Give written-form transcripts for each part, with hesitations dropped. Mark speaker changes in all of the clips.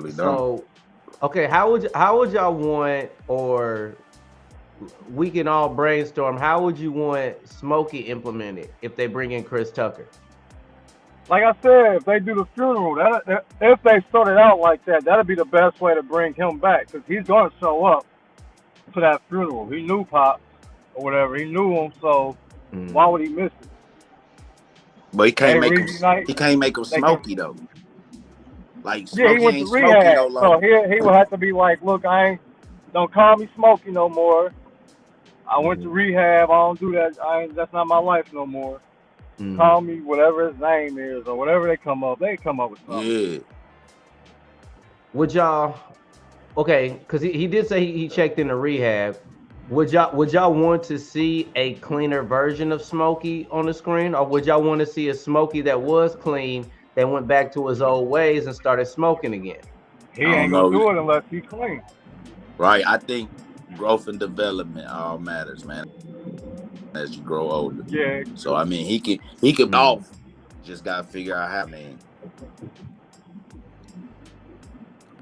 Speaker 1: really don't.
Speaker 2: So, okay, how would y'all want, or we can all brainstorm, how would you want Smokey implemented if they bring in Chris Tucker?
Speaker 3: Like I said, if they do the funeral, if they start it out like that, that'd be the best way to bring him back because he's gonna show up to that funeral. He knew Pops or whatever. He knew him, so why
Speaker 2: Mm.
Speaker 3: would he miss it?
Speaker 1: But
Speaker 3: They reunite.
Speaker 1: he can't make him
Speaker 3: They can.
Speaker 1: Smokey though. Like
Speaker 3: Yeah, he
Speaker 1: Smokey
Speaker 3: went to
Speaker 1: ain't Smokey no
Speaker 3: rehab, so
Speaker 1: longer.
Speaker 3: he will have to be like, look, I ain't. Don't call me Smokey no more. I went to
Speaker 2: Mm.
Speaker 3: rehab. I don't do that. I ain't, that's not my life no more. Call
Speaker 2: Mm.
Speaker 3: me whatever his name is or whatever they come up. They come up with something.
Speaker 1: Yeah.
Speaker 2: Would y'all, okay, because he did say he checked into rehab. Would y'all want to see a cleaner version of Smokey on the screen, or would y'all want to see a Smokey that was clean that went back to his old ways and started smoking again?
Speaker 3: He
Speaker 1: I don't
Speaker 3: ain't gonna
Speaker 1: know.
Speaker 3: do it unless he clean.
Speaker 1: Right. I think growth and development all matters, man, as you grow older.
Speaker 3: Yeah,
Speaker 1: So I mean he can
Speaker 2: Mm.
Speaker 1: off. Just gotta figure out how, man.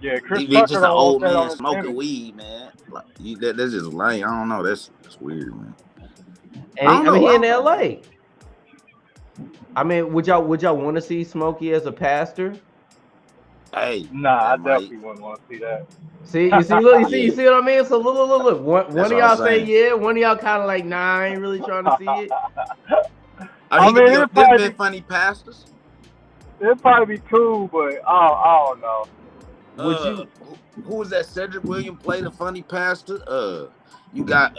Speaker 3: yeah. Chris
Speaker 1: He
Speaker 3: Tucker
Speaker 1: just an
Speaker 3: don't want
Speaker 1: old
Speaker 3: that
Speaker 1: man
Speaker 3: on his
Speaker 1: smoking
Speaker 3: image.
Speaker 1: weed, man. Like that's just lame. I don't know. That's weird, man.
Speaker 2: And
Speaker 1: I don't
Speaker 2: I mean,
Speaker 1: know.
Speaker 2: he
Speaker 1: I
Speaker 2: in
Speaker 1: don't know, man.
Speaker 2: L.A. I mean, would y'all want to see Smokey as a pastor?
Speaker 1: Hey,
Speaker 3: Nah, I
Speaker 1: that might.
Speaker 3: definitely wouldn't want to see that.
Speaker 2: See, look, you
Speaker 1: Yeah,
Speaker 2: see what I mean? So look. One
Speaker 1: that's
Speaker 2: of
Speaker 1: what I'm
Speaker 2: y'all say
Speaker 1: saying.
Speaker 2: yeah, one of y'all kind of like, nah, I ain't really trying to see it.
Speaker 1: I mean,
Speaker 3: I
Speaker 1: he could
Speaker 3: mean,
Speaker 1: be. There's been funny pastors.
Speaker 3: it'd probably be cool, but I don't know.
Speaker 2: Would you?
Speaker 1: Who was that? Cedric Williams played a funny pastor. You got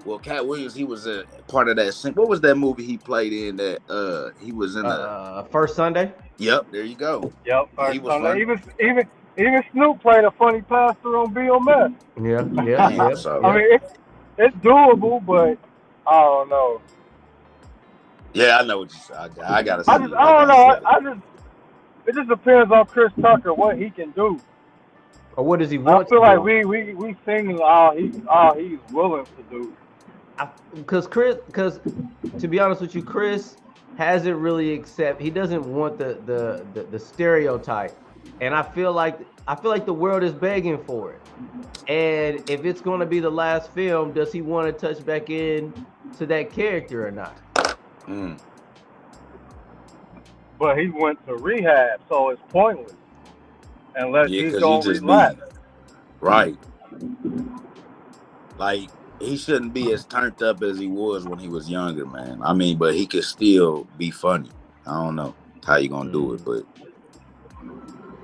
Speaker 1: well, Cat Williams. He was a part of that. What was that movie he played in? That he was in the.
Speaker 2: First Sunday.
Speaker 1: Yep, there you go.
Speaker 3: Yep,
Speaker 1: He
Speaker 3: first
Speaker 1: was
Speaker 3: Sunday.
Speaker 1: funny.
Speaker 3: Even Snoop played a funny pastor on BMS.
Speaker 2: Yeah, yeah,
Speaker 1: Damn.
Speaker 2: yeah,
Speaker 1: So
Speaker 3: I
Speaker 2: yeah.
Speaker 3: mean, it's doable, but I don't know.
Speaker 1: yeah, I know what you said. I gotta
Speaker 3: I
Speaker 1: see
Speaker 3: just
Speaker 1: it.
Speaker 3: I
Speaker 1: I
Speaker 3: don't
Speaker 1: gotta
Speaker 3: know.
Speaker 1: see it.
Speaker 3: It just depends on Chris Tucker what he can do.
Speaker 2: Or what does he
Speaker 3: I
Speaker 2: want to
Speaker 3: feel like
Speaker 2: do?
Speaker 3: we singing all he's willing to do.
Speaker 2: Because to be honest with you, Chris hasn't really accept. He doesn't want the stereotype, and I feel like the world is begging for it. And if it's going to be the last film, does he want to touch back in to that character or not?
Speaker 1: Mm.
Speaker 3: But he went to rehab, so it's pointless unless
Speaker 1: Yeah,
Speaker 3: he's
Speaker 1: because he
Speaker 3: gonna
Speaker 1: just be
Speaker 3: relax.
Speaker 1: right. Like he shouldn't be as turned up as he was when he was younger, man. I mean, but he could still be funny. I don't know how you gonna do it,
Speaker 2: Mm.
Speaker 1: but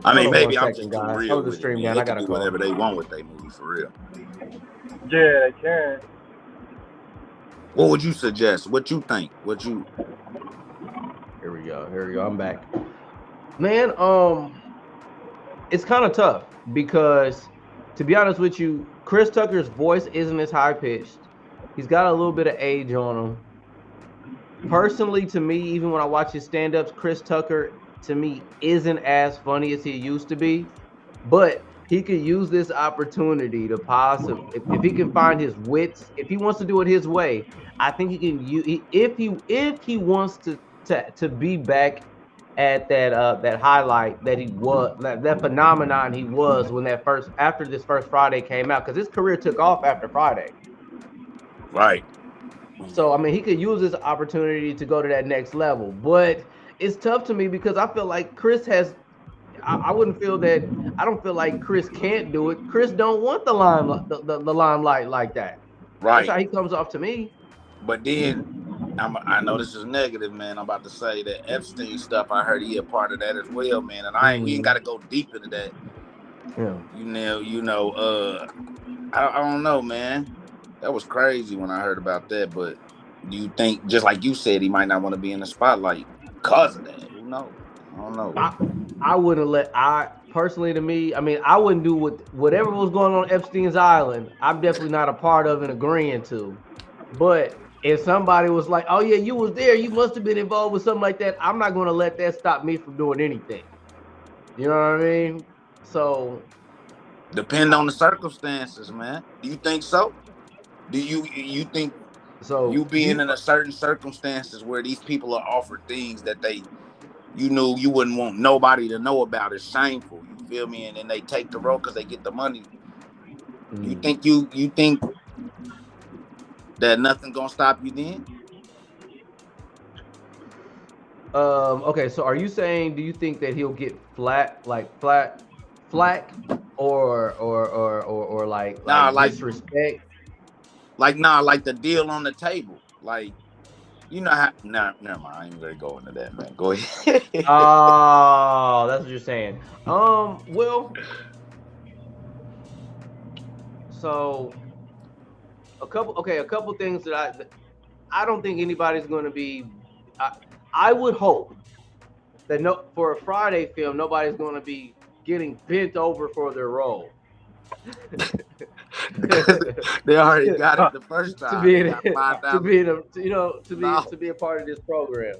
Speaker 1: I
Speaker 2: Hold
Speaker 1: mean,
Speaker 2: on one
Speaker 1: maybe I'm
Speaker 2: second,
Speaker 1: just too
Speaker 2: guys.
Speaker 1: real
Speaker 2: Hold the
Speaker 1: with it,
Speaker 2: stream
Speaker 1: man.
Speaker 2: down.
Speaker 1: They
Speaker 2: I
Speaker 1: can
Speaker 2: got a
Speaker 1: do
Speaker 2: call.
Speaker 1: whatever they want with their movie for real.
Speaker 3: Yeah, they can.
Speaker 1: What would you suggest? What you think? What you?
Speaker 2: Here we go. Here we go. I'm back. Man, it's kind of tough because, to be honest with you, Chris Tucker's voice isn't as high pitched. He's got a little bit of age on him. Personally, to me, even when I watch his stand-ups, Chris Tucker to me isn't as funny as he used to be. But he could use this opportunity to possibly, if he can find his wits, if he wants to do it his way, I think he can use, if he wants to be back at that highlight that he was, that phenomenon he was when that first, after this first Friday came out, because his career took off after Friday.
Speaker 1: Right.
Speaker 2: So I mean, he could use this opportunity to go to that next level. But it's tough to me because I feel like Chris has. I wouldn't feel that. I don't feel like Chris can't do it. Chris don't want the limelight, the limelight like that. That's
Speaker 1: Right.
Speaker 2: how he comes off to me.
Speaker 1: But then I know this is negative, man. I'm about to say that Epstein stuff. I heard he a part of that as well, man. And we ain't got to go deep into that.
Speaker 2: Yeah.
Speaker 1: I don't know, man. That was crazy when I heard about that. But do you think, just like you said, he might not want to be in the spotlight because of that? Who knows? I don't know.
Speaker 2: I wouldn't let. I personally, to me, I mean, I wouldn't do whatever was going on Epstein's Island. I'm definitely not a part of and agreeing to. But if somebody was like, "Oh yeah, you was there, you must have been involved with something like that," I'm not going to let that stop me from doing anything. You know what I mean? So
Speaker 1: Depend on the circumstances, man. Do you think so? Do you think
Speaker 2: so
Speaker 1: you being in a certain circumstances where these people are offered things that you knew you wouldn't want nobody to know about is shameful? feel me? And then they take the role because they get the money. You
Speaker 2: Mm.
Speaker 1: think you think that nothing gonna stop you then?
Speaker 2: Okay, so are you saying, do you think that he'll get flack, or
Speaker 1: Nah,
Speaker 2: like disrespect?
Speaker 1: like the deal on the table. Like, you know how nah, never mind. I ain't gonna go into that, man. Go ahead.
Speaker 2: Oh, that's what you're saying. Well, so a couple things that I don't think anybody's going to be. I would hope that for a Friday film, nobody's going to be getting bent over for their role.
Speaker 1: Because they already got it the first
Speaker 2: to
Speaker 1: time.
Speaker 2: be
Speaker 1: They
Speaker 2: in
Speaker 1: got $5,000.
Speaker 2: to be in a, you know,
Speaker 1: No.
Speaker 2: to be a part of this program.